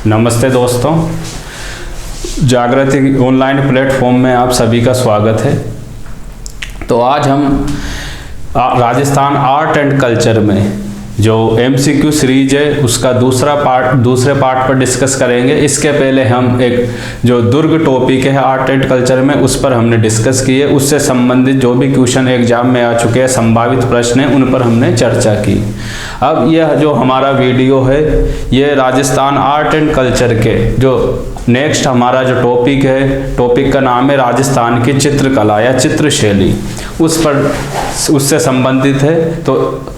नमस्ते दोस्तों, जागृति ऑनलाइन प्लेटफॉर्म में आप सभी का स्वागत है। तो आज हम राजस्थान आर्ट एंड कल्चर में जो एमसीक्यू सीरीज है उसका दूसरे पार्ट पर डिस्कस करेंगे। इसके पहले हम एक जो दुर्ग टॉपिक है आर्ट एंड कल्चर में उस पर हमने डिस्कस किए, उससे संबंधित जो भी क्वेश्चन एग्जाम में आ चुके हैं, संभावित प्रश्न हैं, उन पर हमने चर्चा की। अब यह जो हमारा वीडियो है ये राजस्थान आर्ट एंड कल्चर के जो नेक्स्ट हमारा जो टॉपिक है, टॉपिक का नाम है राजस्थान की चित्रकला या चित्रशैली, उससे संबंधित है। तो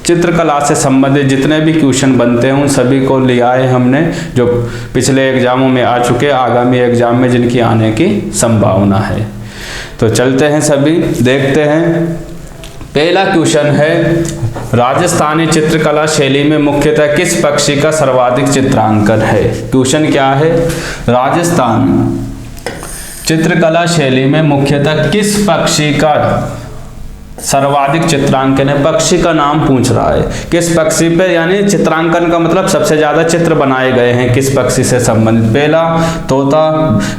चित्रकला से संबंधित जितने भी क्वेश्चन बनते हैं उन सभी को लिया है हमने, जो पिछले एग्जामों में आ चुके, आगामी एग्जाम में जिनकी आने की संभावना है। तो चलते हैं, सभी देखते हैं। पहला क्वेश्चन है, राजस्थानी चित्रकला शैली में मुख्यतः किस पक्षी का सर्वाधिक चित्रांकन है? क्वेश्चन क्या है, राजस्थान चित्रकला शैली में मुख्यतः किस पक्षी का सर्वाधिक चित्रांकन है? पक्षी का नाम पूछ रहा है, किस पक्षी पे, यानी चित्रांकन का मतलब सबसे ज्यादा चित्र बनाए गए हैं किस पक्षी से संबंधित। पहला तोता,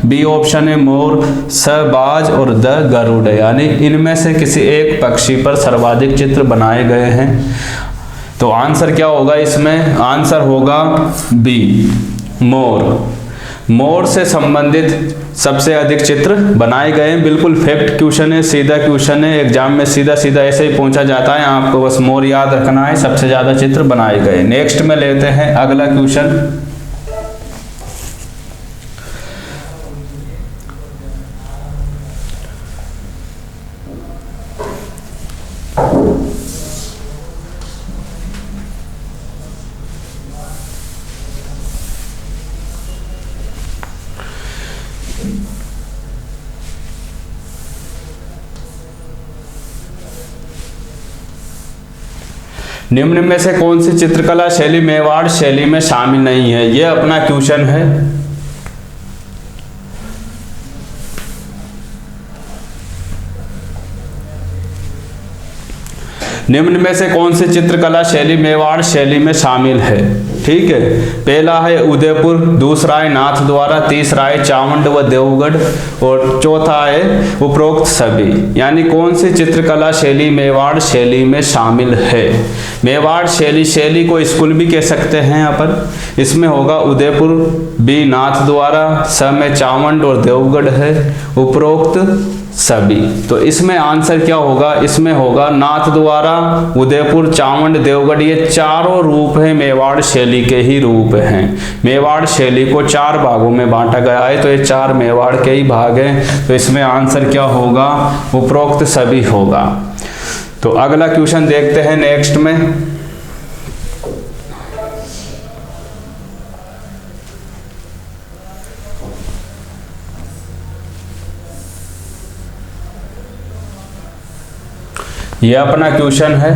बी ऑप्शन है मोर, स बाज और द गरुड़, यानी इनमें से किसी एक पक्षी पर सर्वाधिक चित्र बनाए गए हैं। तो आंसर क्या होगा इसमें? आंसर होगा बी मोर। मोर से संबंधित सबसे अधिक चित्र बनाए गए हैं। बिल्कुल फैक्ट क्वेश्चन है, सीधा क्वेश्चन है, एग्जाम में सीधा सीधा ऐसे ही पूछा जाता है, आपको बस मोर याद रखना है, सबसे ज्यादा चित्र बनाए गए। नेक्स्ट में लेते हैं अगला क्वेश्चन। निम्न में से कौन सी चित्रकला शैली मेवाड़ शैली में शामिल नहीं है? यह अपना क्वेश्चन है। निम्न में से कौन सी चित्रकला शैली मेवाड़ शैली में शामिल है? ठीक है, पहला है उदयपुर, दूसरा है नाथ द्वारा, तीसरा है चावंड व देवगढ़ और चौथा है उपरोक्त सभी। यानी कौन सी चित्रकला शैली मेवाड़ शैली में शामिल है? मेवाड़ शैली को स्कूल भी कह सकते हैं अपन। इसमें होगा उदयपुर, बी नाथ द्वारा, स में चावंड और देवगढ़ है, उपरोक्त सभी। तो इसमें आंसर क्या होगा? इसमें होगा नाथ द्वारा, उदयपुर, चावंड, देवगढ़, ये चारों रूप हैं मेवाड़ शैली के ही रूप हैं। मेवाड़ शैली को चार भागों में बांटा गया है, तो ये चार मेवाड़ के ही भाग हैं। तो इसमें आंसर क्या होगा? उपरोक्त सभी होगा। तो अगला क्वेश्चन देखते हैं नेक्स्ट में। यह अपना क्वेश्चन है,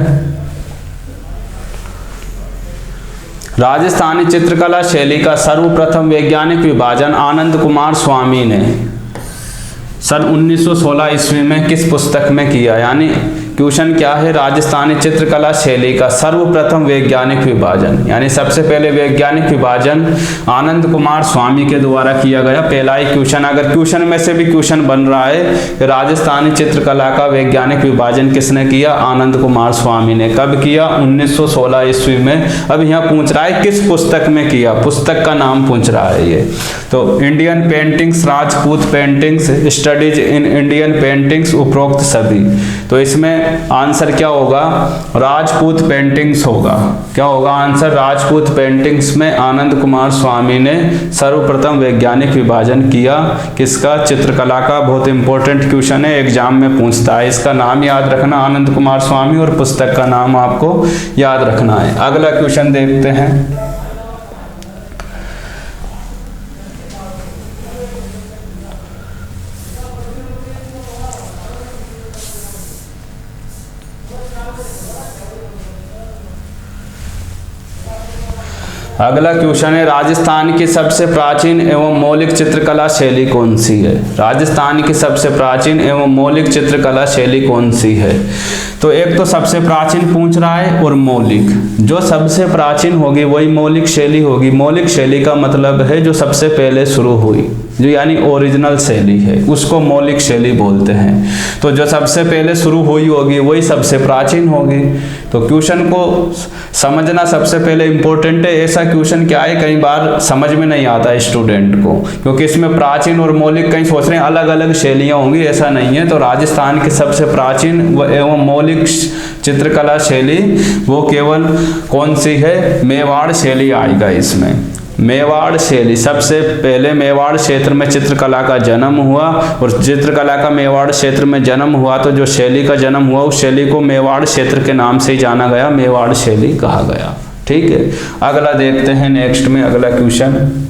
राजस्थानी चित्रकला शैली का सर्वप्रथम वैज्ञानिक विभाजन आनंद कुमार स्वामी ने सन 1916 ईस्वी में किस पुस्तक में किया? यानी क्वेश्चन क्या है, राजस्थानी चित्रकला शैली का सर्वप्रथम वैज्ञानिक विभाजन, यानी सबसे पहले वैज्ञानिक विभाजन आनंद कुमार स्वामी के द्वारा किया गया। पहला ही क्वेश्चन, अगर क्वेश्चन में से भी क्वेश्चन बन रहा है कि राजस्थानी चित्रकला का वैज्ञानिक विभाजन किसने किया? आनंद कुमार स्वामी ने। कब किया? 1916 ईस्वी में। अब यहाँ पूछ रहा है किस पुस्तक में किया, पुस्तक का नाम पूछ रहा है ये। तो Indian paintings, Rajput paintings, studies in Indian paintings, उपरोक्त सभी। तो इसमें आंसर क्या होगा? राजपूत पेंटिंग्स होगा। क्या होगा आंसर? राजपूत पेंटिंग्स में आनंद कुमार स्वामी ने सर्वप्रथम वैज्ञानिक विभाजन किया। किसका? चित्रकला का। बहुत इंपॉर्टेंट क्वेश्चन है, एग्जाम में पूछता है। इसका नाम याद रखना आनंद कुमार स्वामी, और पुस्तक का नाम आपको याद रखना है। अगला क्वेश्चन देखते हैं। अगला क्वेश्चन है, राजस्थान की सबसे प्राचीन एवं मौलिक चित्रकला शैली कौन सी है? राजस्थान की सबसे प्राचीन एवं मौलिक चित्रकला शैली कौन सी है? तो एक तो सबसे प्राचीन पूछ रहा है और मौलिक। जो सबसे प्राचीन होगी वही मौलिक शैली होगी। मौलिक शैली का मतलब है जो सबसे पहले शुरू हुई, जो यानी ओरिजिनल शैली है, उसको मौलिक शैली बोलते हैं। तो जो सबसे पहले शुरू हुई होगी वही सबसे प्राचीन होगी। तो क्वेश्चन को समझना सबसे पहले इंपॉर्टेंट है। ऐसा क्वेश्चन क्या है, कई बार समझ में नहीं आता है स्टूडेंट को, क्योंकि इसमें प्राचीन और मौलिक कहीं सोच रहे हैं अलग अलग शैलियाँ होंगी, ऐसा नहीं है। तो राजस्थान की सबसे प्राचीन एवं मौलिक चित्रकला शैली वो केवल कौन सी है? मेवाड़ शैली आएगा इसमें। मेवाड़ शैली, सबसे पहले मेवाड़ क्षेत्र में चित्रकला का जन्म हुआ, और चित्रकला का मेवाड़ क्षेत्र में जन्म हुआ तो जो शैली का जन्म हुआ उस शैली को मेवाड़ क्षेत्र के नाम से ही जाना गया, मेवाड़ शैली कहा गया। ठीक है, अगला देखते हैं नेक्स्ट में अगला क्वेश्चन।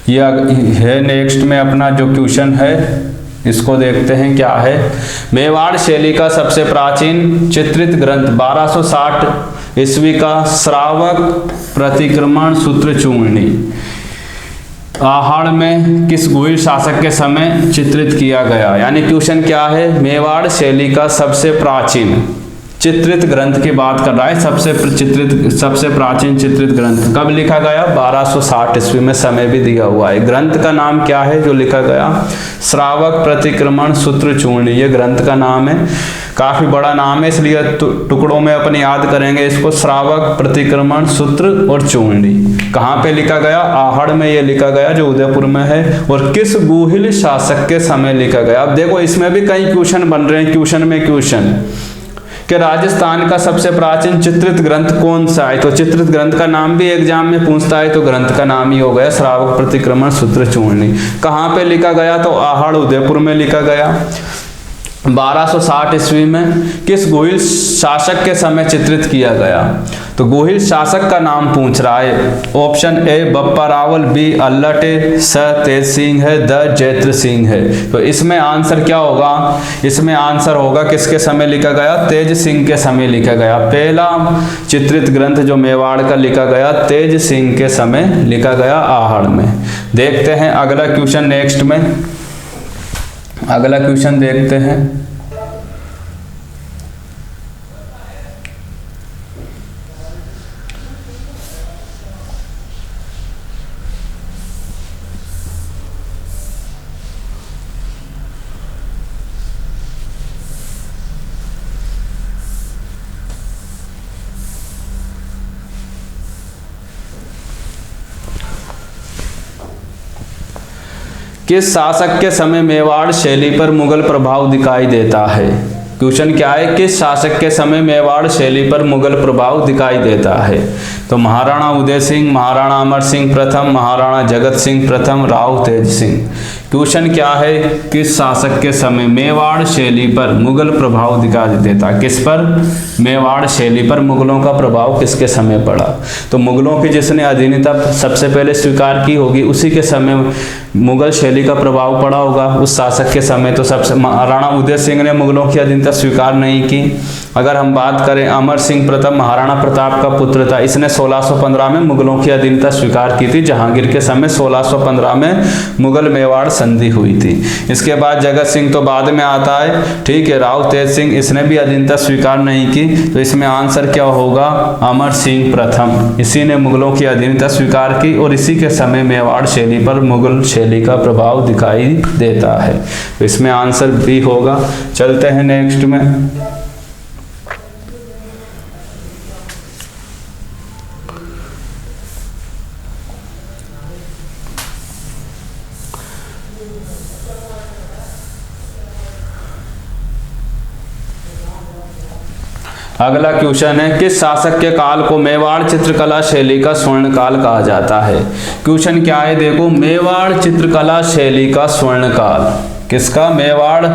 यह है नेक्स्ट में अपना जो क्वेश्चन है, इसको देखते हैं क्या है। मेवाड़ शैली का सबसे प्राचीन चित्रित ग्रंथ 1260 ईस्वी का श्रावक प्रतिक्रमण सूत्र चूर्णी आहड़ में किस गोहिल शासक के समय चित्रित किया गया? यानी क्वेश्चन क्या है, मेवाड़ शैली का सबसे प्राचीन चित्रित ग्रंथ की बात कर रहा है। सबसे प्राचीन चित्रित ग्रंथ कब लिखा गया? 1260 ईस्वी में, समय भी दिया हुआ है। ग्रंथ का नाम क्या है जो लिखा गया? श्रावक प्रतिक्रमण सूत्र चूर्णी, ये ग्रंथ का नाम है। काफी बड़ा नाम है, इसलिए टुकड़ों में अपन याद करेंगे इसको। श्रावक प्रतिक्रमण सूत्र और चूर्णी कहाँ पे लिखा गया? आहड़ में ये लिखा गया जो उदयपुर में है। और किस गुहिल शासक के समय लिखा गया? अब देखो इसमें भी कई क्वेश्चन बन रहे हैं, क्वेश्चन में क्वेश्चन कि राजस्थान का सबसे प्राचीन चित्रित ग्रंथ कौन सा है? तो चित्रित ग्रंथ का नाम भी एग्जाम में पूछता है, तो ग्रंथ का नाम ही हो गया श्रावक प्रतिक्रमण सूत्र चूर्णी। कहाँ पे लिखा गया? तो आहड़ उदयपुर में लिखा गया 1260 ईस्वी में। किस गोहिल शासक के समय चित्रित किया गया? तो गोहिल शासक का नाम पूछ रहा है। Option A Bappa Rawal, B Allat है, स तेज सिंह है, द जैत्र सिंह है। तो इसमें आंसर क्या होगा? इसमें आंसर होगा किसके समय लिखा गया? तेज सिंह के समय लिखा गया। पहला चित्रित ग्रंथ जो मेवाड़ का लिखा गया तेज सिंह के समय लिखा गया आहड़ में। देखते हैं अगला क्वेश्चन नेक्स्ट में। अगला क्वेश्चन देखते हैं। किस शासक के समय मेवाड़ शैली पर मुगल प्रभाव दिखाई देता है? क्वेश्चन क्या है, किस शासक के समय मेवाड़ शैली पर मुगल प्रभाव दिखाई देता है? तो महाराणा उदय सिंह, महाराणा अमर सिंह प्रथम, महाराणा जगत सिंह प्रथम, राव तेज सिंह। क्वेश्चन क्या है, किस शासक के समय मेवाड़ शैली पर मुगल प्रभाव दिखाई देता? किस पर? मेवाड़ शैली पर मुगलों का प्रभाव किसके समय पड़ा? तो मुगलों की जिसने अधीनता सबसे पहले स्वीकार की होगी उसी के समय मुगल शैली का प्रभाव पड़ा होगा उस शासक के समय। तो सबसे महाराणा उदय सिंह ने मुगलों की अधीनता स्वीकार नहीं की। अगर हम बात करें अमर सिंह प्रथम, महाराणा प्रताप का पुत्र था, इसने 1615 में मुगलों की अधीनता स्वीकार की थी। जहांगीर के समय 1615 में मुगल मेवाड़ संधि हुई थी। इसके बाद जगत सिंह तो बाद में आता है, ठीक है। राव तेज सिंह, इसने भी अधीनता स्वीकार नहीं की। तो इसमें आंसर क्या होगा? अमर सिंह प्रथम, इसी ने मुगलों की अधीनता स्वीकार की और इसी के समय मेवाड़ शैली पर मुगल शैली का प्रभाव दिखाई देता है। तो इसमें आंसर बी होगा। चलते हैं नेक्स्ट में। अगला क्वेश्चन है, किस शासक के काल को मेवाड़ चित्रकला शैली का स्वर्ण काल कहा जाता है? क्वेश्चन क्या है, देखो, मेवाड़ चित्रकला शैली का स्वर्ण काल किसका? मेवाड़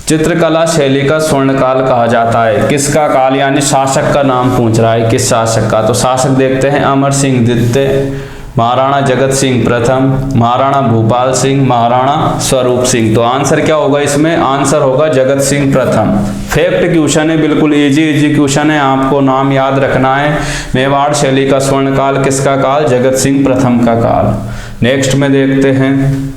चित्रकला शैली का स्वर्ण काल कहा जाता है। किसका काल? यानी शासक का नाम पूछ रहा है, किस शासक का? तो शासक देखते हैं, अमर सिंह द्वितीय, महाराणा जगत सिंह प्रथम, महाराणा भूपाल सिंह, महाराणा स्वरूप सिंह। तो आंसर क्या होगा इसमें? आंसर होगा जगत सिंह प्रथम। फैक्ट क्वेश्चन है, बिल्कुल इजी क्वेश्चन है, आपको नाम याद रखना है। मेवाड़ शैली का स्वर्णकाल किसका काल? जगत सिंह प्रथम का काल। नेक्स्ट में देखते हैं,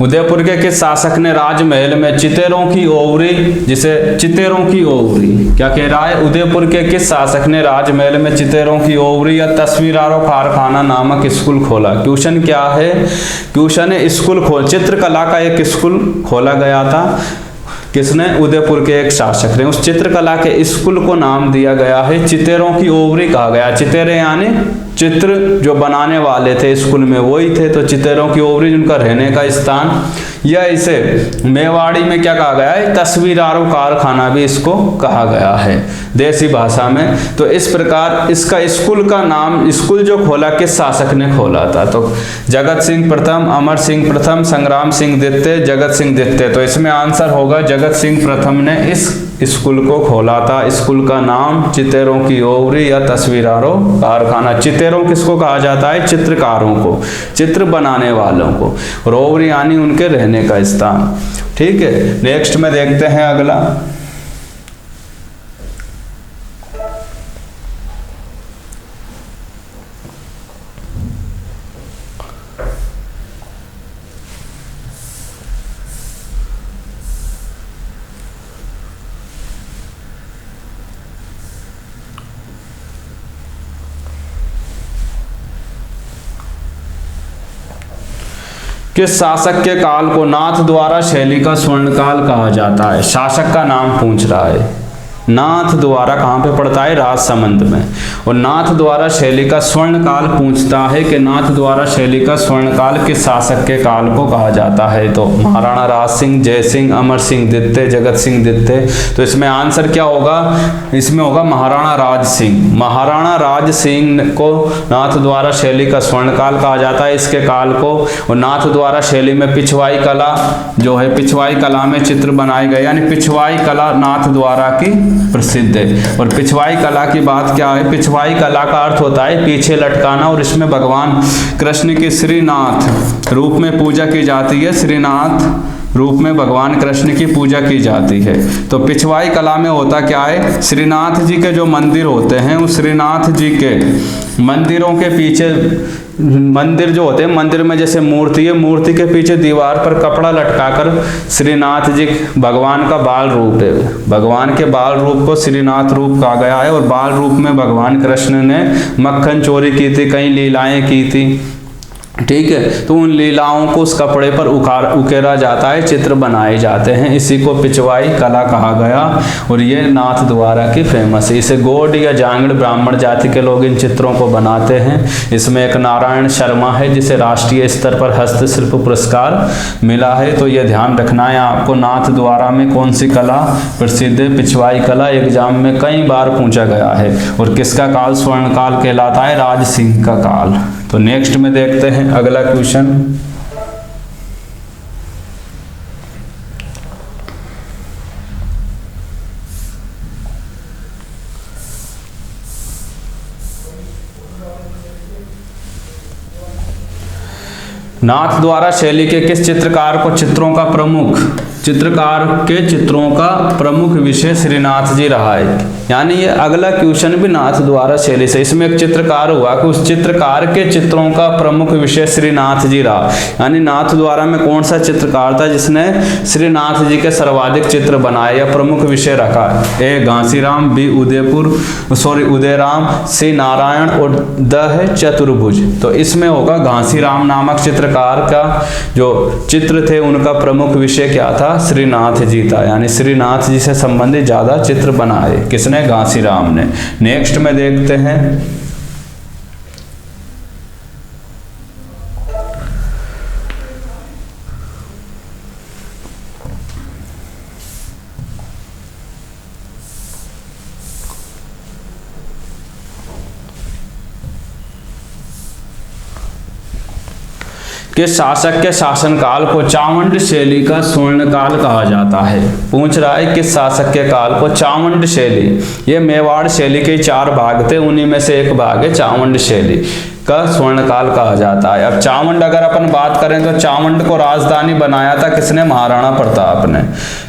उदयपुर के किस शासक ने राजमहल में चितेरों की ओवरी, जिसे चितेरों की ओवरी क्या कह रहा है? उदयपुर के किस शासक ने राजमहल में चितेरों की ओवरी या तस्वीरारों कारखाना नामक स्कूल खोला? क्वेश्चन क्या है? क्वेश्चन है स्कूल खोल, चित्रकला का एक स्कूल खोला गया था। किसने? उदयपुर के एक शासक ने। उस चित्रकला के स्कूल को नाम दिया गया है चितेरों की ओवरी कहा गया। चितेरे यानी चित्र जो बनाने वाले थे स्कूल में वही थे, तो चितेरों की ओवरी जिनका रहने का स्थान, या इसे मेवाड़ी में क्या कहा गया है? तस्वीरारों कारखाना भी इसको कहा गया है देसी भाषा में। तो इस प्रकार इसका स्कूल का नाम, स्कूल जो खोला किस शासक ने खोला था? तो जगत सिंह प्रथम, अमर सिंह प्रथम, संग्राम सिंह द्वितीय, जगत सिंह द्वितीय। तो इसमें आंसर होगा जगत सिंह प्रथम ने इस स्कूल को खोला था। स्कूल का नाम चितेरों की ओवरी या तस्वीरारों कारखाना। चितेरों किसको कहा जाता है? चित्रकारों को, चित्र बनाने वालों को। और ओवरी यानी उनके रहने का स्थान। ठीक है, नेक्स्ट में देखते हैं अगला। किस शासक के काल को नाथ द्वारा शैली का स्वर्णकाल कहा जाता है? शासक का नाम पूछ रहा है। नाथ द्वारा कहाँ पे पड़ता है? राजसमंद में। और नाथ द्वारा शैली का स्वर्णकाल पूछता है कि नाथ द्वारा शैली का स्वर्णकाल किस शासक के काल को कहा जाता है? तो महाराणा राज सिंह, जय सिंह, अमर सिंह द्वितीय, जगत सिंह द्वितीय। तो इसमें आंसर क्या होगा? इसमें होगा महाराणा राज सिंह। महाराणा राज सिंह को नाथ द्वारा शैली का स्वर्णकाल कहा जाता है, इसके काल को। और नाथ द्वारा शैली में पिछवाई कला जो है, पिछवाई कला में चित्र बनाए गए, यानी पिछवाई कला नाथ द्वारा की प्रसिद्ध है। और पिछवाई कला की बात क्या है? पिछवाई कला का अर्थ होता है पीछे लटकाना, और इसमें भगवान कृष्ण की श्रीनाथ रूप में पूजा की जाती है। श्रीनाथ रूप में भगवान कृष्ण की पूजा की जाती है। तो पिछवाई कला में होता क्या है? श्रीनाथ जी के जो मंदिर होते हैं, उस श्रीनाथ जी के मंदिरों के पीछे, मंदिर जो होते हैं, मंदिर में जैसे मूर्ति है, मूर्ति के पीछे दीवार पर कपड़ा लटकाकर श्रीनाथ जी भगवान का बाल रूप है। भगवान के बाल रूप को श्रीनाथ रूप कहा गया है। और बाल रूप में भगवान कृष्ण ने मक्खन चोरी की थी, कई लीलाएं की थी। ठीक है, तो उन लीलाओं को उस कपड़े पर उकेरा जाता है, चित्र बनाए जाते हैं। इसी को पिछवाई कला कहा गया। और ये नाथ द्वारा की फेमस है। इसे गौड़ या जांगड़ ब्राह्मण जाति के लोग इन चित्रों को बनाते हैं। इसमें एक नारायण शर्मा है जिसे राष्ट्रीय स्तर पर हस्तशिल्प पुरस्कार मिला है। तो ये ध्यान रखना है आपको, नाथ द्वारा में कौन सी कला प्रसिद्ध है? पिछवाई कला। एग्जाम में कई बार पूछा गया है। और किसका काल स्वर्णकाल कहलाता है? राज सिंह का काल। तो नेक्स्ट में देखते हैं अगला क्वेश्चन। नाथ द्वारा शैली के किस चित्रकार को चित्रों का प्रमुख, चित्रकार के चित्रों का प्रमुख विषय श्रीनाथ जी रहा है? यानी ये अगला क्वेश्चन भी नाथ द्वारा शैली से। इसमें एक चित्रकार हुआ कि उस चित्रकार के चित्रों का प्रमुख विषय श्रीनाथ जी रहा। यानी नाथ द्वारा में कौन सा चित्रकार था जिसने श्रीनाथ जी के सर्वाधिक चित्र बनाए या प्रमुख विषय रखा? ए घासीराम, बी उदयराम, सी नारायण, और द है चतुर्भुज। तो इसमें होगा घासीराम नामक चित्रकार का जो चित्र थे उनका प्रमुख विषय क्या था? श्रीनाथ जी था। यानी श्रीनाथ जी से संबंधित ज्यादा चित्र बनाए किसने? घासीराम ने। नेक्स्ट में देखते हैं किस शासक के शासनकाल को चावंड शैली का स्वर्णकाल कहा जाता है? पूछ रहा है किस शासक के काल को चावंड शैली, ये मेवाड़ शैली के 4 भाग थे, उन्हीं में से एक भाग है चावंड शैली का स्वर्णकाल कहा जाता है। अब चावंड अगर अपन बात करें तो चावंड को राजधानी बनाया था किसने? महाराणा प्रताप ने।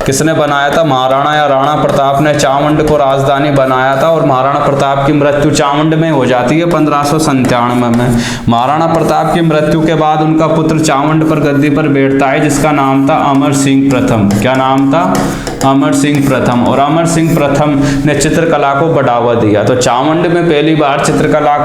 किसने बनाया था? महाराणा या राणा प्रताप ने चावंड को राजधानी बनाया था। और महाराणा प्रताप की मृत्यु चावंड में हो जाती है 1597 में। महाराणा प्रताप की मृत्यु के बाद उनका पुत्र चावंड पर गद्दी पर बैठता है, जिसका नाम था अमर सिंह प्रथम। क्या नाम था? अमर सिंह प्रथम। और अमर सिंह प्रथम ने चित्रकला को बढ़ावा दिया। तो चावंड में पहली बार चित्रकला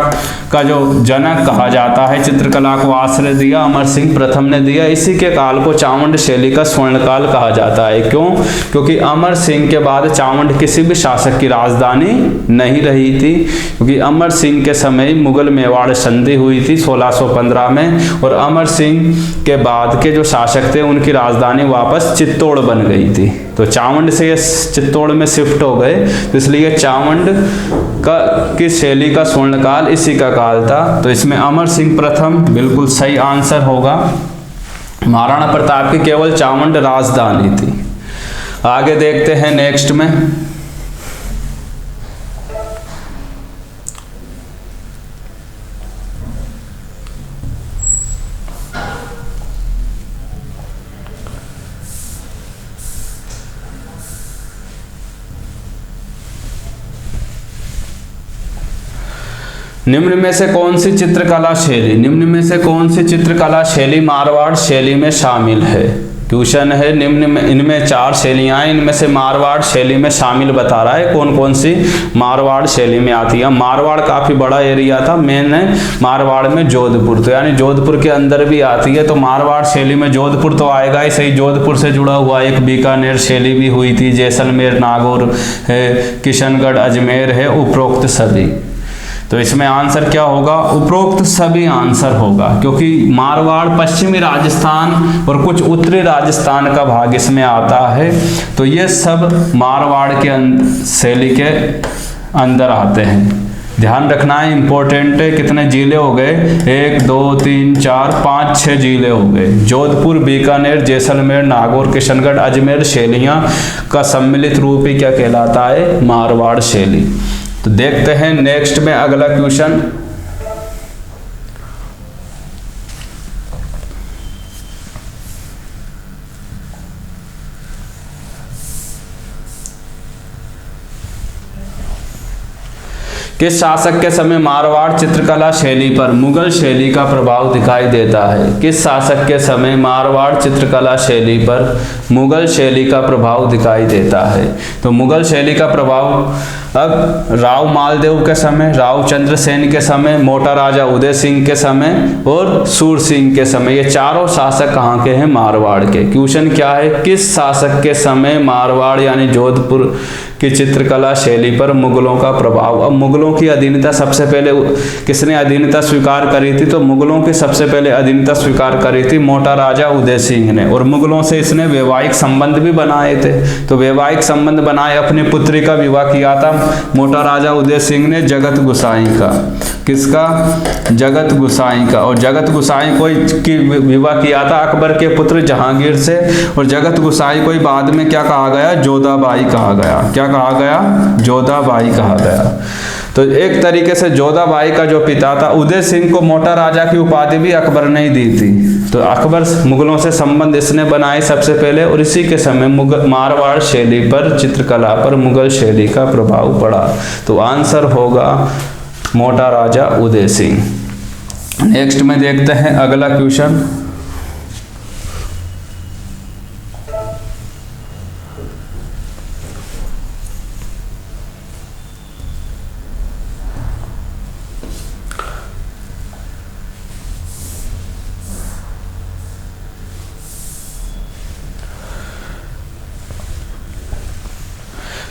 का जो जनक कहा जाता है, चित्रकला को आश्रय दिया, अमर सिंह प्रथम ने दिया। इसी के काल को चावंड शैली का स्वर्णकाल कहा जाता है। क्यों? क्योंकि अमर सिंह के बाद चावंड किसी भी शासक की राजधानी नहीं रही थी, क्योंकि अमर सिंह के समय मुगल मेवाड़ संधि हुई थी 1615 में, और अमर सिंह के बाद के जो शासक थे उनकी राजधानी वापस चित्तौड़ बन गई थी। तो चावंड से ये चित्तौड़ में शिफ्ट हो गए, तो इसलिए चावंड का की शैली का स्वर्णकाल इसी का काल था। तो इसमें अमर सिंह प्रथम बिल्कुल सही आंसर होगा। महाराणा प्रताप की केवल चावंड राजधानी थी। आगे देखते हैं नेक्स्ट में। निम्न में से कौन सी चित्रकला शैली, निम्न में से कौन सी चित्रकला शैली मारवाड़ शैली में शामिल है? क्वेश्चन है निम्न में, इनमें 4 शैलियां हैं, इनमें से मारवाड़ शैली में शामिल बता रहा है कौन कौन सी मारवाड़ शैली में आती है। मारवाड़ काफी बड़ा एरिया था, मेन है मारवाड़ में जोधपुर, तो यानी जोधपुर के अंदर भी आती है। तो मारवाड़ शैली में जोधपुर तो आएगा ही सही, जोधपुर से जुड़ा हुआ एक बीकानेर शैली भी हुई थी, जैसलमेर, नागौर है, किशनगढ़, अजमेर है, उपरोक्त सभी। तो इसमें आंसर क्या होगा? उपरोक्त सभी आंसर होगा, क्योंकि मारवाड़ पश्चिमी राजस्थान और कुछ उत्तरी राजस्थान का भाग इसमें आता है। तो ये सब मारवाड़ के शैली के अंदर आते हैं। ध्यान रखना है, इंपॉर्टेंट है। कितने जिले हो गए? 1 2 3 4 5 6 जिले हो गए। जोधपुर, बीकानेर, जैसलमेर, नागौर, किशनगढ़, अजमेर शैलियां का सम्मिलित रूप ही क्या कहलाता है? मारवाड़ शैली। तो देखते हैं नेक्स्ट में अगला क्वेश्चन। किस शासक के समय मारवाड़ चित्रकला शैली पर मुगल शैली का प्रभाव दिखाई देता है? किस शासक के समय मारवाड़ चित्रकला शैली पर मुगल शैली का प्रभाव दिखाई देता है? तो मुगल शैली का प्रभाव अब राव मालदेव के समय, राव चंद्रसेन के समय, मोटा राजा उदय सिंह के समय और सूर सिंह के समय, ये चारों शासक कहाँ के हैं? मारवाड़ के। क्वेश्चन क्या है? किस शासक के समय मारवाड़ यानी जोधपुर की चित्रकला शैली पर मुगलों का प्रभाव? अब मुगलों की अधीनता सबसे पहले किसने अधीनता स्वीकार करी थी? तो मुगलों की सबसे पहले अधीनता स्वीकार करी थी मोटा राजा उदय सिंह ने, और मुगलों से इसने वैवाहिक संबंध भी बनाए थे। तो वैवाहिक संबंध बनाए, अपनी पुत्री का विवाह किया था मोटा राजा उदय सिंह ने जगत गुसाई का। किसका? जगत गुसाई का। और जगत गुसाई को की विवाह किया था अकबर के पुत्र जहांगीर से, और जगत गुसाई को बाद में क्या कहा गया? जोधाबाई कहा गया। क्या कहा गया? जोधाबाई कहा गया। तो एक तरीके से जोधाबाई का जो पिता था उदय सिंह को मोटा राजा की उपाधि भी अकबर ने ही दी थी। तो अकबर मुगलों से संबंध इसने बनाए सबसे पहले, और इसी के समय मारवाड़ शैली पर, चित्रकला पर मुगल शैली का प्रभाव पड़ा। तो आंसर होगा मोटा राजा उदय सिंह। नेक्स्ट में देखते हैं अगला क्वेश्चन।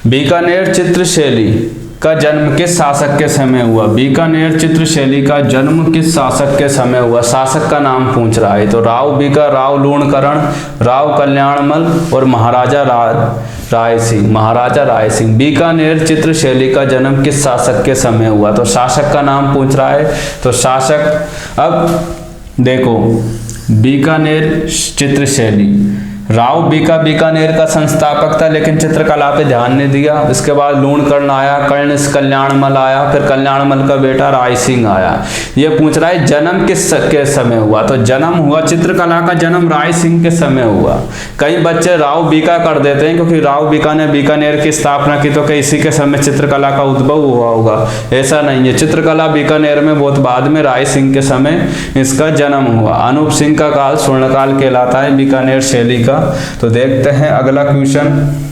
बीकानेर चित्र शैली का जन्म किस शासक के समय हुआ? बीकानेर चित्र शैली का जन्म किस शासक के समय हुआ? शासक का नाम पूछ रहा है। तो राव बीका, राव लूणकरण, राव कल्याणमल और महाराजा राय सिंह। महाराजा राय सिंह। बीकानेर चित्र शैली का जन्म किस शासक के समय हुआ? तो शासक का नाम पूछ रहा है। तो शासक, अब देखो बीकानेर चित्र शैली। राव बीकानेर का संस्थापक था, लेकिन चित्रकला पे ध्यान नहीं दिया। इसके बाद लूणकर्ण आया, कर्ण कल्याणमल आया, फिर कल्याणमल का बेटा राय सिंह आया। ये पूछ रहा है जन्म किस के समय हुआ, तो जन्म हुआ, चित्रकला का जन्म राय सिंह के समय हुआ। कई बच्चे राव बीका कर देते हैं, क्योंकि राव बीका ने बीकानेर की स्थापना की, तो क्या इसी के समय चित्रकला का उद्भव हुआ होगा? ऐसा नहीं है, चित्रकला बीकानेर में बहुत बाद में राय सिंह के समय इसका जन्म हुआ। अनूप सिंह का काल स्वर्णकाल कहलाता है बीकानेर शैली का। तो देखते हैं अगला क्वेश्चन।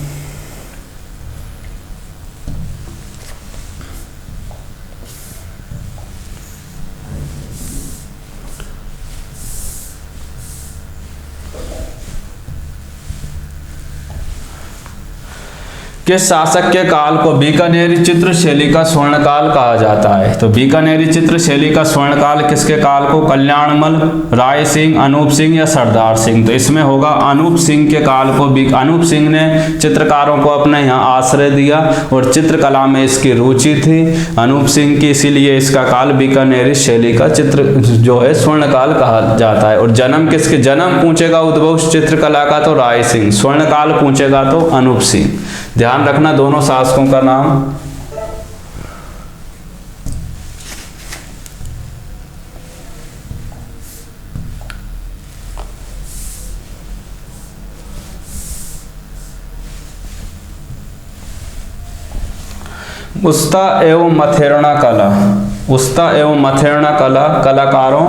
किस शासक के काल को बीकानेरी चित्र शैली का स्वर्णकाल कहा जाता है? तो बीकानेरी चित्र शैली का स्वर्णकाल किसके काल को? कल्याणमल, राय सिंह, अनूप सिंह या सरदार सिंह? तो इसमें होगा अनूप सिंह के काल को। अनूप सिंह ने चित्रकारों को अपने यहाँ आश्रय दिया और चित्रकला में इसकी रुचि थी अनूप सिंह की, इसीलिए इसका काल बीकानेरी शैली का चित्र जो है स्वर्णकाल कहा जाता है। और जन्म किसके? जन्म पूछेगा उद्भव चित्रकला का तो राय सिंह, स्वर्णकाल पूछेगा तो अनूप सिंह। ध्यान रखना दोनों शासकों का नाम। उस्ता एवं मथेरना कला। उस्ता एवं मथेरना कला कलाकारों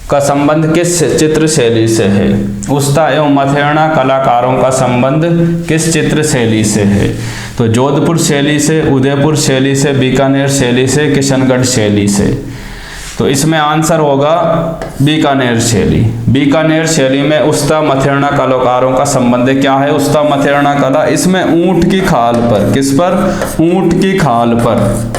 का संबंध किस चित्र शैली से है? उस्ता एवं मथेरना कलाकारों का संबंध किस चित्र शैली से है? तो जोधपुर शैली से, उदयपुर शैली से, बीकानेर शैली से, किशनगढ़ शैली से? तो इसमें आंसर होगा बीकानेर शैली। बीकानेर शैली में उस्ता मथेरना कलाकारों का संबंध क्या है? उस्ता मथेरना कला, इसमें ऊंट की खाल पर, किस पर? ऊंट की खाल पर,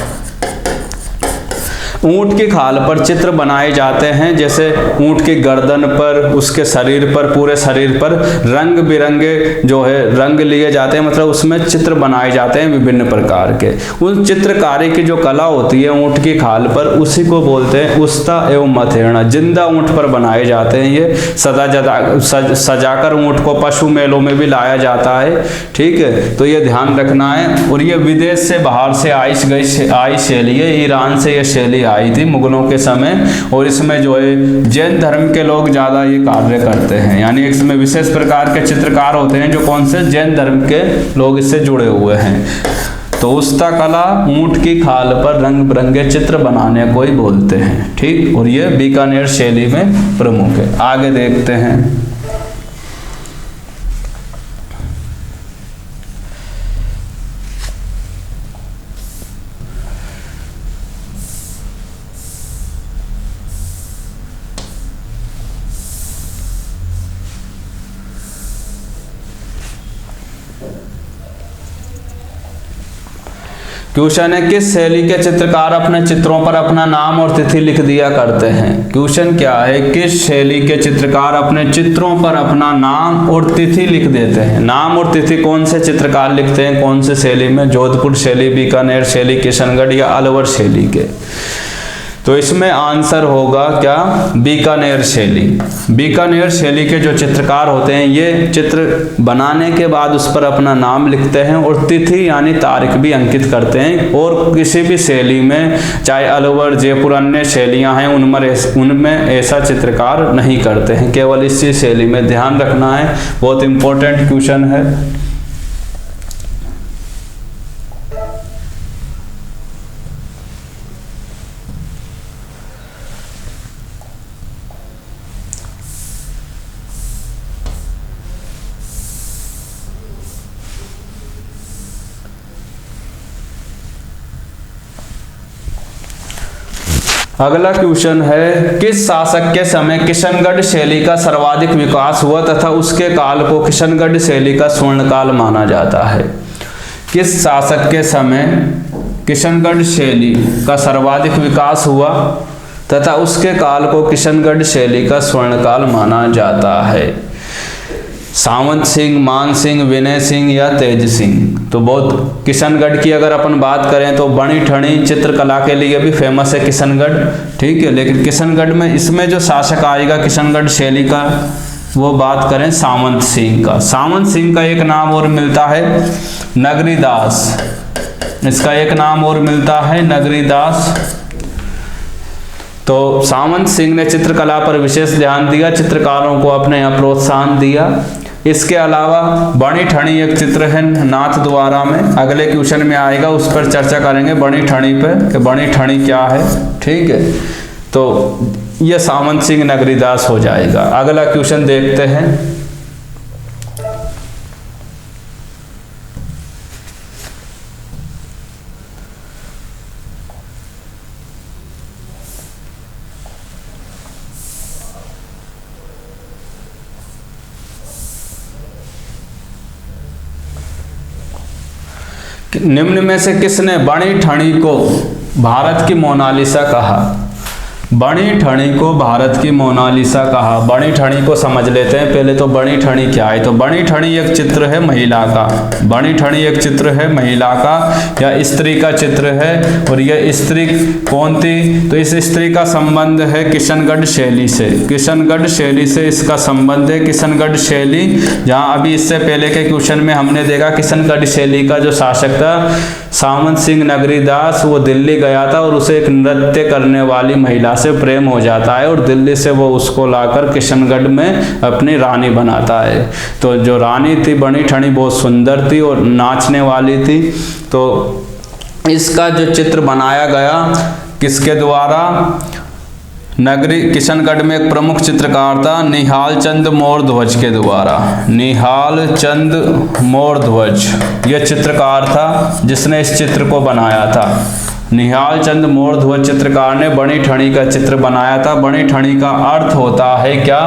ऊंट की खाल पर चित्र बनाए जाते हैं। जैसे ऊंट की गर्दन पर, उसके शरीर पर, पूरे शरीर पर रंग बिरंगे जो है रंग लिए जाते हैं, मतलब उसमें चित्र बनाए जाते हैं विभिन्न प्रकार के। उस चित्रकारी की जो कला होती है ऊंट की खाल पर, उसी को बोलते हैं उस्ता एवं मथेरना। जिंदा ऊंट पर बनाए जाते हैं ये, सजाकर ऊंट को पशु मेलों में भी लाया जाता है। ठीक है, तो ये ध्यान रखना है। और ये विदेश से, बाहर से आई शैली है, ईरान से ये शैली आई थी मुगलों के समय। और इसमें जो है जैन धर्म के लोग ज्यादा ये कार्य करते हैं, यानी इसमें विशेष प्रकार के चित्रकार होते हैं जो कौन से? जैन धर्म के लोग इससे जुड़े हुए हैं। तो उस्ता कला ऊंट की खाल पर रंग बिरंगे चित्र बनाने को ही बोलते हैं। ठीक, और ये बीकानेर शैली में प्रमुख है। आगे देखते हैं। क्वेश्चन है किस शैली के चित्रकार अपने चित्रों पर अपना नाम और तिथि लिख दिया करते हैं? क्वेश्चन क्या है, किस शैली के चित्रकार अपने चित्रों पर अपना नाम और तिथि लिख देते हैं? नाम और तिथि कौन से चित्रकार लिखते हैं, कौन से शैली में? जोधपुर शैली, बीकानेर शैली, किशनगढ़ या अलवर शैली के? तो इसमें आंसर होगा क्या? बीकानेर शैली। बीकानेर शैली के जो चित्रकार होते हैं ये चित्र बनाने के बाद उस पर अपना नाम लिखते हैं और तिथि यानी तारीख भी अंकित करते हैं। और किसी भी शैली में, चाहे अलवर, जयपुर, अन्य शैलियां हैं, उनमें ऐसा चित्रकार नहीं करते हैं, केवल इसी शैली में। ध्यान रखना है, बहुत इंपॉर्टेंट क्वेश्चन है। अगला क्वेश्चन है किस शासक के समय किशनगढ़ शैली का सर्वाधिक विकास हुआ तथा उसके काल को किशनगढ़ शैली का स्वर्णकाल माना जाता है? किस शासक के समय किशनगढ़ शैली का सर्वाधिक विकास हुआ तथा उसके काल को किशनगढ़ शैली का स्वर्णकाल माना जाता है? सावंत सिंह, मान सिंह, विनय सिंह या तेज सिंह। तो बहुत किशनगढ़ की अगर अपन बात करें तो बणी ठणी चित्रकला के लिए भी फेमस है किशनगढ़, ठीक है। लेकिन किशनगढ़ में इसमें जो शासक आएगा किशनगढ़ शैली का, वो बात करें सावंत सिंह का। सावंत सिंह का एक नाम और मिलता है नगरीदास, इसका एक नाम और मिलता है नगरीदास। तो सावंत सिंह ने चित्रकला पर विशेष ध्यान दिया, चित्रकारों को अपने यहाँ प्रोत्साहन दिया। इसके अलावा बणी ठणी एक चित्र है नाथ द्वारा में, अगले क्वेश्चन में आएगा, उस पर चर्चा करेंगे बणी ठणी पे कि बणी ठणी क्या है, ठीक है। तो यह सावंत सिंह नगरीदास हो जाएगा। अगला क्वेश्चन देखते हैं। निम्न में से किसने बणी ठणी को भारत की मोनालिसा कहा? बणी ठणी को भारत की मोनालिसा कहा। बणी ठणी को समझ लेते हैं पहले। तो बणी ठणी क्या है? तो बणी ठणी एक चित्र है महिला का। बणी ठणी एक चित्र है महिला का या स्त्री का चित्र है। और यह स्त्री कौन थी? तो इस स्त्री का संबंध है किशनगढ़ शैली से। किशनगढ़ शैली से इसका संबंध है। किशनगढ़ शैली, जहाँ अभी इससे पहले के क्वेश्चन में हमने देखा किशनगढ़ शैली का जो शासक था सावंत सिंह नगरीदास, वो दिल्ली गया था और उसे एक नृत्य करने वाली महिला से प्रेम हो जाता है और दिल्ली से वो उसको लाकर किशनगढ़ में अपनी रानी बनाता है। तो जो रानी थी बणी ठणी बहुत सुंदर थी और नाचने वाली थी। तो इसका जो चित्र बनाया गया किसके द्वारा? नगरी किशनगढ़ में एक प्रमुख चित्रकार था निहाल चंद मोरध्वज के द्वारा। निहाल चंद मोरध्वज यह चित्रकार था जिसने इस चित्र को बनाया था। निहाल चंद मोरध्वज चित्रकार ने बणी ठणी का चित्र बनाया था। बणी ठणी का अर्थ होता है क्या?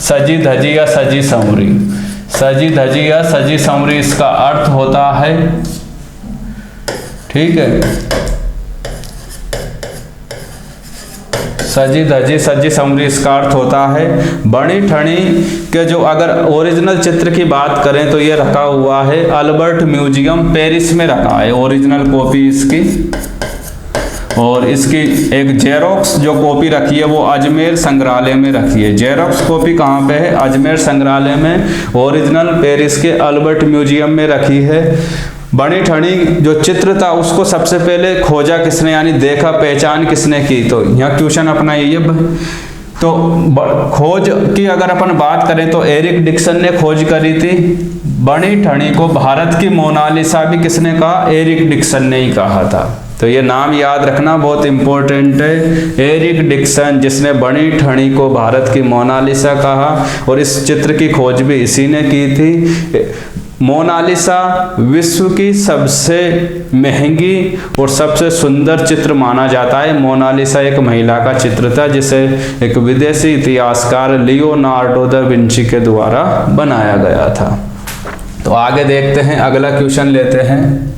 सजी धजी या सजी संवरी। सजी धजी या सजी संवरी इसका अर्थ होता है, ठीक है। सजी धजी सजी संवरी इसका अर्थ होता है। बणी ठणी के जो अगर ओरिजिनल चित्र की बात करें तो ये रखा हुआ है अल्बर्ट म्यूजियम पेरिस में रखा है ओरिजिनल कॉपी इसकी। और इसकी एक जेरोक्स जो कॉपी रखी है वो अजमेर संग्रहालय में रखी है। जेरोक्स कॉपी कहाँ पे है? अजमेर संग्रहालय में। ओरिजिनल पेरिस के अल्बर्ट म्यूजियम में रखी है। बणी ठणी जो चित्र था उसको सबसे पहले खोजा किसने, यानी देखा पहचान किसने की? तो यहाँ क्वेश्चन अपना यही है। तो खोज की अगर अपन बात करें तो एरिक डिक्सन ने खोज करी थी। बणी ठणी को भारत की मोनालिसा भी किसने कहा? एरिक डिक्सन ने ही कहा था। तो ये नाम याद रखना बहुत इंपॉर्टेंट है। एरिक डिक्सन जिसने बणी ठणी को भारत की मोनालिसा कहा और इस चित्र की खोज भी इसी ने की थी। मोनालिसा विश्व की सबसे महंगी और सबसे सुंदर चित्र माना जाता है। मोनालिसा एक महिला का चित्र था जिसे एक विदेशी इतिहासकार लियोनार्डो दा विंची के द्वारा बनाया गया था। तो आगे देखते हैं, अगला क्वेश्चन लेते हैं।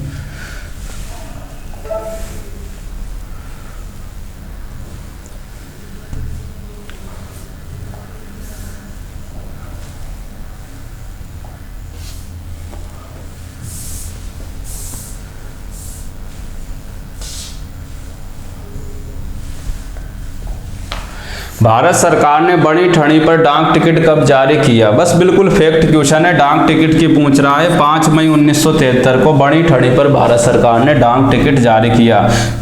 भारत सरकार ने बणी ठणी पर डाक टिकट कब जारी किया? बस बिल्कुल फैक्ट क्वेश्चन है, डाक टिकट की पूछ रहा है। 5 मई 1973 को बणी ठणी पर भारत सरकार ने डाक टिकट जारी किया।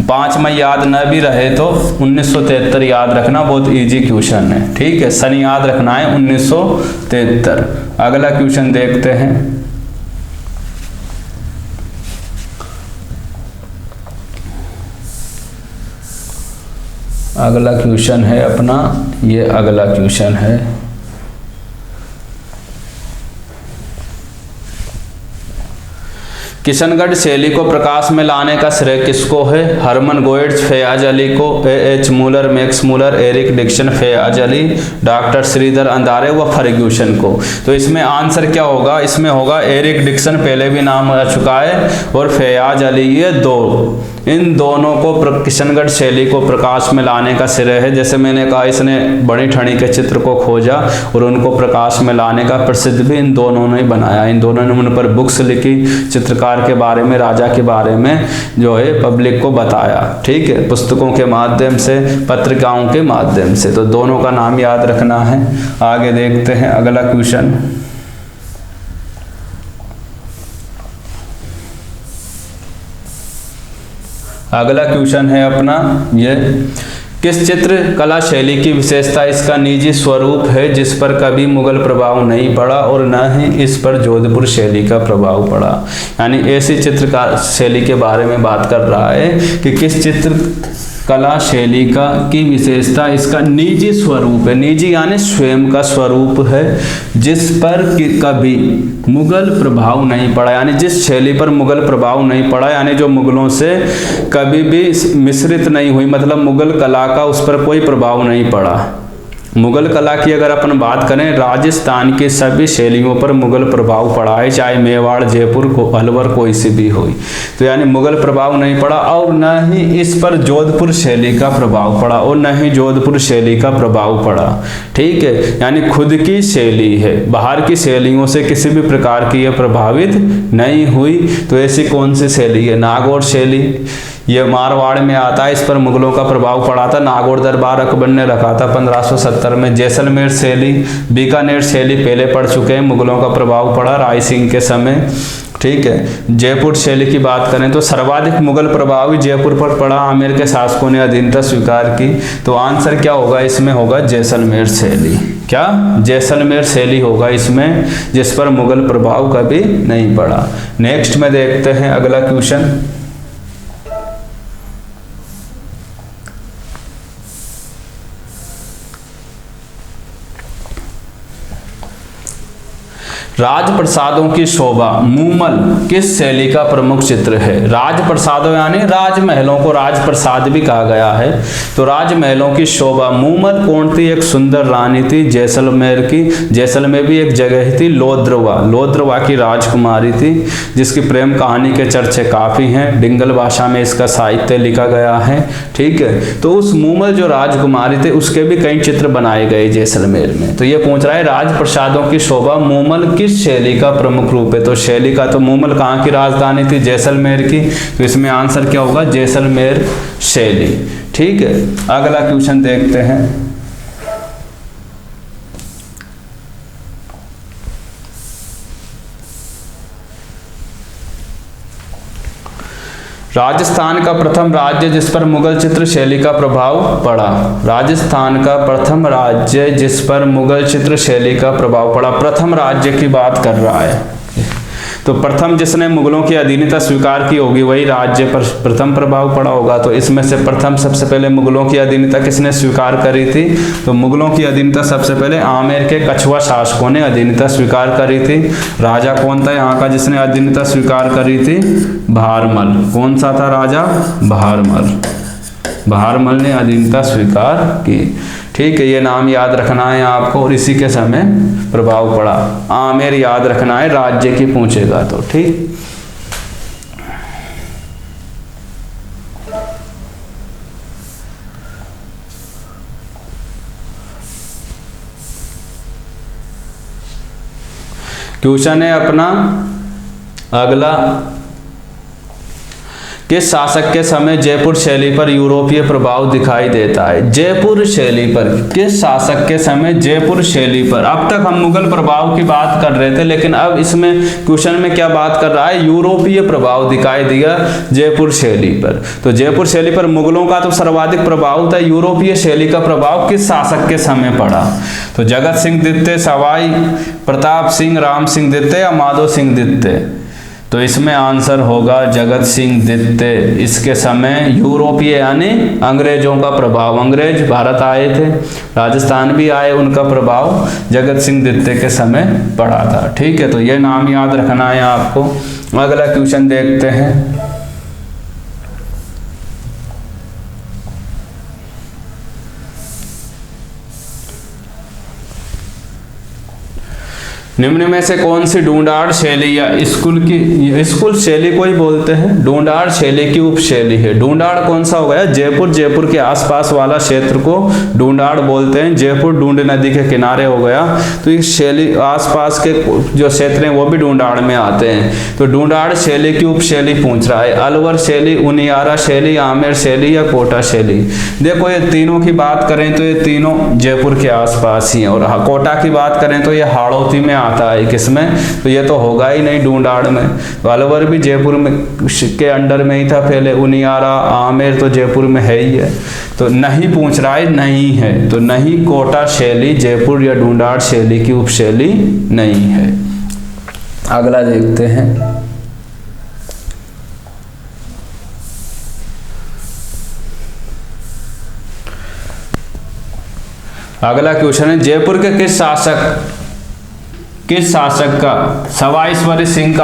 5 मई याद न भी रहे तो 1973 याद रखना, बहुत इजी क्वेश्चन है, ठीक है। सन याद रखना है 1973। अगला क्वेश्चन देखते हैं। अगला क्वेश्चन है अपना, ये अगला क्वेश्चन है। किशनगढ़ शैली को प्रकाश में लाने का श्रेय किसको है? हरमन गोइट्स, फैयाज अली को, H Muller, Max Muller, Eric Dixon, Faiyaz Ali, doctor Shridhar Andhare व फर्ग्यूसन को। तो इसमें आंसर क्या होगा? इसमें होगा एरिक डिक्सन, पहले भी नाम आ चुका है, और फैयाज अली, ये दो, इन दोनों को किशनगढ़ शैली को प्रकाश में लाने का श्रेय है। जैसे मैंने कहा, इसने बड़ी ठणी के चित्र को खोजा और उनको प्रकाश में लाने का प्रसिद्ध भी इन दोनों ने बनाया। इन दोनों ने उन पर बुक्स लिखी, चित्रकार के बारे में, राजा के बारे में जो है पब्लिक को बताया। ठीक है, पुस्तकों के माध्यम से, पत्रिकाओं के माध्यम से। तो दोनों का नाम याद रखना है। आगे देखते हैं अगला क्वेश्चन। अगला क्वेश्चन है अपना ये, किस चित्र कला शैली की विशेषता इसका निजी स्वरूप है जिस पर कभी मुगल प्रभाव नहीं पड़ा और न ही इस पर जोधपुर शैली का प्रभाव पड़ा? यानी ऐसी चित्रकार शैली के बारे में बात कर रहा है कि किस चित्र कला शैली का की विशेषता इसका निजी स्वरूप है। निजी यानी स्वयं का स्वरूप है, जिस पर कभी मुगल प्रभाव नहीं पड़ा, यानी जिस शैली पर मुगल प्रभाव नहीं पड़ा, यानी जो मुगलों से कभी भी मिश्रित नहीं हुई, मतलब मुगल कला का उस पर कोई प्रभाव नहीं पड़ा। मुगल कला की अगर अपन बात करें, राजस्थान की सभी शैलियों पर मुगल प्रभाव पड़ा है, चाहे मेवाड़, जयपुर, अलवर कोई सी भी हुई। तो यानी मुगल प्रभाव नहीं पड़ा, और न ही इस पर जोधपुर शैली का प्रभाव पड़ा, और न ही जोधपुर शैली का प्रभाव पड़ा। ठीक है, यानी खुद की शैली है, बाहर की शैलियों से किसी भी प्रकार की यह प्रभावित नहीं हुई। तो ऐसी कौन सी शैली है? नागौर शैली, ये मारवाड़ में आता है, इस पर मुगलों का प्रभाव पड़ा था। नागौर दरबार अकबर ने रखा था 1570 में। जैसलमेर शैली, बीकानेर शैली पहले पढ़ चुके हैं, मुगलों का प्रभाव पड़ा राय सिंह के समय। ठीक है, जयपुर शैली की बात करें तो सर्वाधिक मुगल प्रभाव जयपुर पर पड़ा, आमेर के शासकों ने अधीनता स्वीकार की। तो आंसर क्या होगा? इसमें होगा जैसलमेर शैली। क्या? जैसलमेर शैली होगा इसमें, जिस पर मुगल प्रभाव कभी नहीं पड़ा। नेक्स्ट में देखते हैं अगला क्वेश्चन। राजप्रसादों की शोभा मूमल किस शैली का प्रमुख चित्र है? राजप्रसादों यानी राजमहलों को राजप्रसाद भी कहा गया है। तो राजमहलों की शोभा मूमल कौन थी? एक सुंदर रानी थी जैसलमेर की। जैसलमेर भी एक जगह थी, लोद्रवा, लोद्रवा की राजकुमारी थी, जिसकी प्रेम कहानी के चर्चे काफी हैं। डिंगल भाषा में इसका साहित्य लिखा गया है। ठीक है, तो उस मूमल जो राजकुमारी थे उसके भी कई चित्र बनाए गए जैसलमेर में। तो ये पूछ रहा है राजप्रसादों की शोभा मूमल किस शैली का प्रमुख रूप है? तो शैली का तो मूमल कहाँ की राजधानी थी? जैसलमेर की। तो इसमें आंसर क्या होगा? जैसलमेर शैली। ठीक है, अगला क्वेश्चन देखते हैं। राजस्थान का प्रथम राज्य जिस पर मुगल चित्र शैली का प्रभाव पड़ा। राजस्थान का प्रथम राज्य जिस पर मुगल चित्र शैली का प्रभाव पड़ा, प्रथम राज्य की बात कर रहा है। तो प्रथम जिसने मुगलों की अधीनता स्वीकार की होगी वही राज्य पर प्रथम प्रभाव पड़ा होगा। तो इसमें से प्रथम सबसे पहले मुगलों की अधीनता किसने स्वीकार करी थी? तो मुगलों की अधीनता सबसे पहले आमेर के कछुआ शासकों ने अधीनता स्वीकार करी थी। राजा कौन था यहाँ का जिसने अधीनता स्वीकार करी थी? भारमल। कौन सा था राजा? भारमल। भारमल ने अधीनता स्वीकार की। ठीक है, ये नाम याद रखना है आपको, और इसी के समय प्रभाव पड़ा। आमेर याद रखना है, राज्य की पूछेगा तो। ठीक, क्वेश्चन है अपना अगला, किस शासक के समय जयपुर शैली पर यूरोपीय प्रभाव दिखाई देता है? जयपुर शैली पर, किस शासक के समय जयपुर शैली पर? अब तक हम मुगल प्रभाव की बात कर रहे थे, लेकिन अब इसमें क्वेश्चन में क्या बात कर रहा है? यूरोपीय प्रभाव दिखाई दिया जयपुर शैली पर। तो जयपुर शैली पर मुगलों का तो सर्वाधिक प्रभाव था, यूरोपीय शैली का प्रभाव किस शासक के समय पड़ा? तो जगत सिंह द्वितीय, सवाई प्रताप सिंह, राम सिंह द्वितीय या माधो सिंह द्वितीय? तो इसमें आंसर होगा जगत सिंह द्वितीय। इसके समय यूरोपीय यानी अंग्रेजों का प्रभाव, अंग्रेज भारत आए थे, राजस्थान भी आए, उनका प्रभाव जगत सिंह द्वितीय के समय पड़ा था। ठीक है, तो ये नाम याद रखना है आपको। अगला क्वेश्चन देखते हैं। निम्न में से कौन सी ढूंढाड़ शैली या स्कूल शैली को ही बोलते हैं, ढूंढाड़ शैली की उपशैली है। ढूंढाड़ कौन सा हो गया? जयपुर के आसपास वाला क्षेत्र को ढूंढाड़ बोलते हैं। जयपुर ढूंढ नदी के किनारे हो गया, तो इस शैली आसपास के जो क्षेत्र हैं वो भी ढूंढाड़ में आते हैं। तो ढूंढाड़ शैली की उपशैली पूछ रहा है। अलवर शैली, उनियारा शैली, आमेर शैली या कोटा शैली। देखो ये तीनों की बात करें तो ये तीनों जयपुर के आसपास ही हैं, और कोटा की बात करें तो ये हाड़ौती में आता है। किसमें? तो ये तो होगा ही नहीं ढूंढाड़ में। तो अलवर भी जयपुर में के अंडर में ही था पहले। उनियारा, आमेर तो जयपुर में है ही है। तो नहीं पूछ रहा है, नहीं है। तो नहीं कोटा शैली जयपुर या ढूंढाड़ शैली की उपशैली नहीं है। अगला देखते हैं। अगला क्वेश्चन है, जयपुर के किस शासक का सवाईश्वरी सिंह का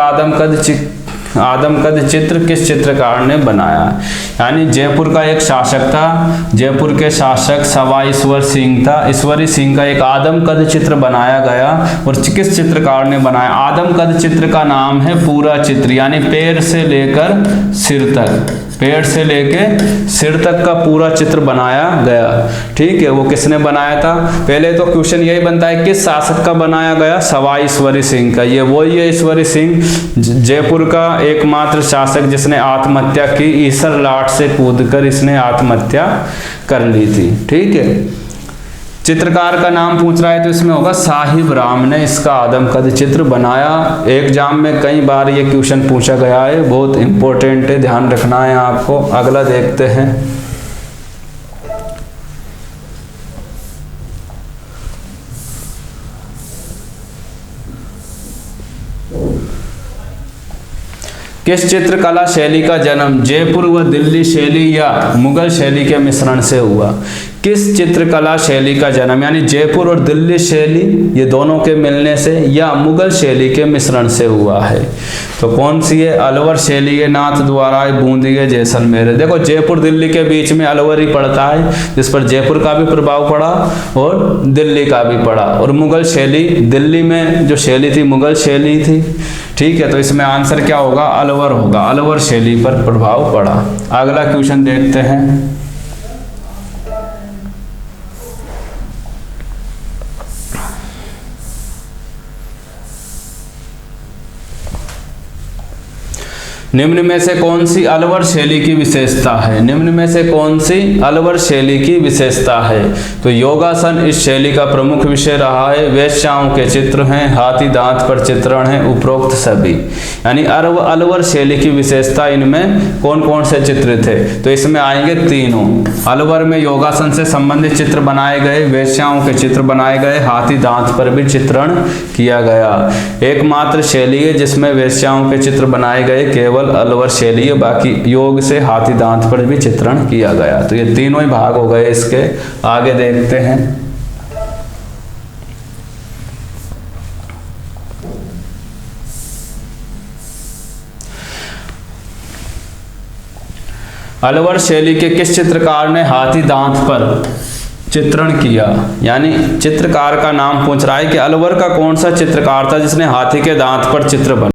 आदमकद चित्र किस चित्रकार ने बनाया? यानी जयपुर का एक शासक था, जयपुर के शासक सवाईश्वर सिंह था। ईश्वरी सिंह का एक आदमकद चित्र बनाया गया, और किस चित्रकार ने बनाया? आदमकद चित्र का नाम है पूरा चित्र, यानी पैर से लेकर सिर तक, पेड़ से लेके सिर तक का पूरा चित्र बनाया गया। ठीक है, वो किसने बनाया था? पहले तो क्वेश्चन यही बनता है किस शासक का बनाया गया? सवाईश्वरी सिंह का। ये वही है ईश्वरी सिंह, जयपुर का एकमात्र शासक जिसने आत्महत्या की। ईसर लाट से कूदकर इसने आत्महत्या कर ली थी। ठीक है, चित्रकार का नाम पूछ रहा है तो इसमें होगा साहिब राम ने इसका आदमकद चित्र बनाया। एग्जाम में कई बार ये क्वेश्चन पूछा गया है, बहुत इंपॉर्टेंट है, ध्यान रखना है आपको। अगला देखते हैं। किस चित्रकला शैली का जन्म जयपुर व दिल्ली शैली या मुगल शैली के मिश्रण से हुआ? किस चित्रकला शैली का जन्म, यानी जयपुर और दिल्ली शैली ये दोनों के मिलने से या मुगल शैली के मिश्रण से हुआ है? तो कौन सी है? अलवर शैली है, नाथ द्वारा, बूंदी है, जैसलमेर है। देखो जयपुर दिल्ली के बीच में अलवर ही पड़ता है, जिस पर जयपुर का भी प्रभाव पड़ा और दिल्ली का भी पड़ा। और मुगल शैली, दिल्ली में जो शैली थी मुगल शैली थी। ठीक है, तो इसमें आंसर क्या होगा? अलवर होगा, अलवर शैली पर प्रभाव पड़ा। अगला क्वेश्चन देखते हैं। निम्न में से कौन सी अलवर शैली की विशेषता है? निम्न में से कौन सी अलवर शैली की विशेषता है? तो योगासन इस शैली का प्रमुख विषय रहा है। वेश्याओं के चित्र हैं, हाथी दांत पर चित्रण है, उपरोक्त सभी। यानी अलवर शैली की विशेषता इनमें कौन कौन से चित्र थे? तो इसमें आएंगे तीनों। अलवर में योगासन से संबंधित चित्र बनाए गए, वेश्याओं के चित्र बनाए गए, हाथी दांत पर भी चित्रण किया गया। एकमात्र शैली है जिसमें वेश्याओं के चित्र बनाए गए, केवल अलवर शैली है। बाकी योग से हाथी दांत पर भी चित्रण किया गया। तो ये तीनों ही भाग हो गए इसके। आगे देखते हैं। अलवर शैली के किस चित्रकार ने हाथी दांत पर चित्रण किया? यानी चित्रकार का नाम पूछ रहा है कि अलवर का कौन सा चित्रकार था जिसने हाथी के दांत पर चित्र बनाया।